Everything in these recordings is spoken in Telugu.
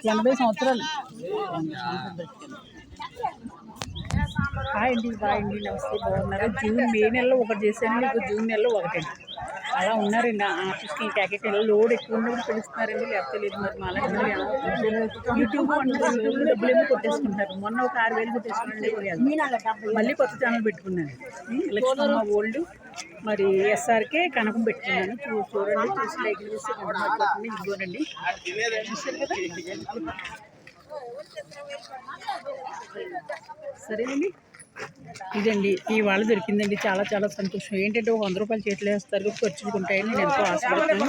80 సంవత్సరాలు. హాయ్ అండి, బాయ్ అండి, నమస్తే, బాగున్నారు? మే నెలలో ఒకటి చేశాను, ఇప్పుడు జూన్ నెలలో ఒకటండి. అలా ఉన్నారండి ఆర్టిస్టులు క్యాకెట్లు లోడ్ ఎక్కువ ఉన్నప్పుడు పిలుస్తున్నారండి, లేకపోతే లేదు. మరి మాలా యూట్యూబ్ డబ్బులు ఏమో కొట్టేసుకుంటున్నారు. మొన్న ఒక 6,000 కొట్టేసుకున్నారండి. మళ్ళీ కొత్త ఛానల్ పెట్టుకున్నాను, లక్ష్మమ్మ ఓల్డ్, మరి ఎస్ఆర్కే కనకం పెట్టుకున్నాను. చూడండి, చూసి లైక్ చేసి ఇదిగోనండి, చూసారు కదా. సరేనండి, ఇదండి ఇవాళ దొరికిందండి. చాలా చాలా సంతోషం. ఏంటంటే ఒక 100 రూపాయలు చేతిలో వేస్తారు, ఖర్చులు ఉంటాయని నేను ఎంతో ఆశపడుతున్నాను.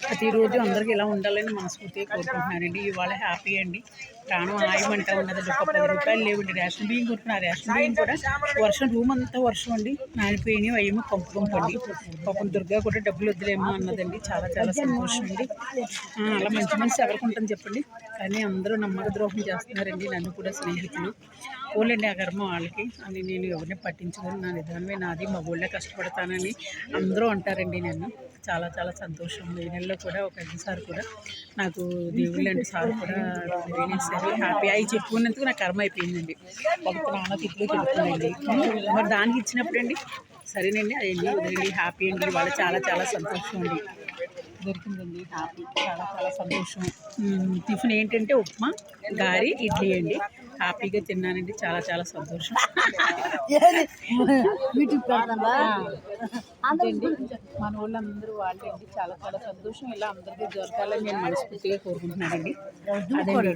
ప్రతిరోజు అందరికీ ఇలా ఉండాలని మనస్ఫూర్తిగా కోరుకుంటున్నానండి. ఇవాళ హ్యాపీ అండి, ప్రాణం ఆయుమంటా ఉన్నదండి. ఒక 10 రూపాయలు లేవండి. రేషన్ బియ్యం కొట్టుకున్న రేషన్ బియ్యం కూడా వర్షం, రూమ్ అంతా వర్షం అండి, నానిపోయినాయి. అయ్యేమో పంపండి. పాపం దుర్గా కూడా డబ్బులు వద్దులేమో అన్నదండి. చాలా చాలా సంతోషం అండి. అలా మంచి మనసు ఎవరికి ఉంటుంది చెప్పండి, కానీ అందరూ నమ్మక ద్రోహం చేస్తున్నారండి. నన్ను కూడా స్నేహితులు ఓన్లండి ఆ కర్మ వాళ్ళకి అని నేను ఎవరిని పట్టించుకొని నా నిదానమే నాది, మా ఊళ్ళో కష్టపడతానని అందరూ అంటారండి. నన్ను చాలా చాలా సంతోషం. ఈ నెలలో కూడా ఒక 5 సార్లు కూడా నాకు దేవుళ్ళు అంటే సార్ కూడా వినేసారు. హ్యాపీ అవి చెప్పుకున్నందుకు నాకు కర్మ అయిపోయిందండి. ఒక నాన్న తిట్లు చెప్తుందండి, మరి దానికి ఇచ్చినప్పుడండి సరేనండి, అదండి వదిలేండి. హ్యాపీ అండి, వాళ్ళు చాలా చాలా సంతోషం అండి. దొరికిందండి, హ్యాపీ, చాలా చాలా సంతోషం. టిఫిన్ ఏంటంటే ఉప్మా, గారి, ఇడ్లీ అండి. హ్యాపీగా తిన్నానండి, చాలా చాలా సంతోషం. అదండి మన వాళ్ళందరూ వాళ్ళండి, చాలా చాలా సంతోషం. ఇలా అందరికీ దొరకాలని నేను మనస్ఫూర్తిగా కోరుకుంటున్నానండి. అదండి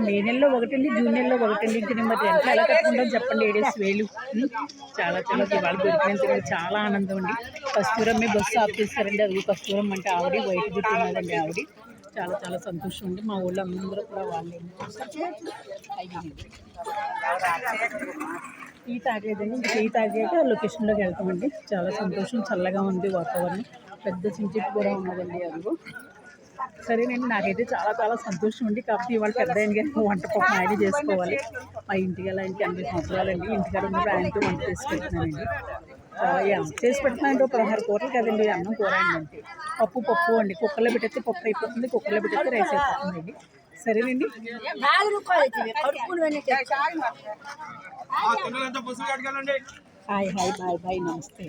మే నెలలో ఒకటండి, జూన్ నెలలో ఒకటండి. ఇంక నేను మరి ఎంత ఎలా కట్టుకుంటాను చెప్పండి, 7,000 చాలా చాలా వాళ్ళు దొరికినందుకు చాలా ఆనందం అండి. కస్తూరమ్మే బస్సు ఆఫ్ చేస్తారండి, అది కస్తూరం అంటే ఆవిడ వైట్ జుట్టు ఉన్నదండి ఆవిడ. చాలా చాలా సంతోషం అండి. మా ఊళ్ళో అందరూ కూడా వాళ్ళే. టీ తాగలేదండి, ఇంక టీ తాగాక లొకేషన్లోకి వెళ్తామండి. చాలా సంతోషం, చల్లగా ఉంది వాతావరణం. పెద్ద చించెట్టు కూడా ఉన్నదండి అందులో. సరేనండి, నాకైతే చాలా చాలా సంతోషం అండి. కాకపోతే ఇవాళ పెద్ద ఆయనగా వంట పప్పు ఆయనే చేసుకోవాలి. మా ఇంటికి అలా ఇంటి 80 సంవత్సరాలండి. ఇంటికాడ ఉన్నప్పుడు ఆయనతో వంట చేసి పెడుతున్నానండి. చేసి పెడుతున్నానండి. ఒక 16 కూరలు కదండి, అన్నం కూర అండి, పప్పు అండి. కుక్కర్లో పెట్టేస్తే పప్పు అయిపోతుంది, కుక్కర్లో పెట్టేస్తే రైస్ అయిపోతుందండి. సరేనండి, హాయ్ హాయ్, బాయ్ బాయ్, నమస్తే.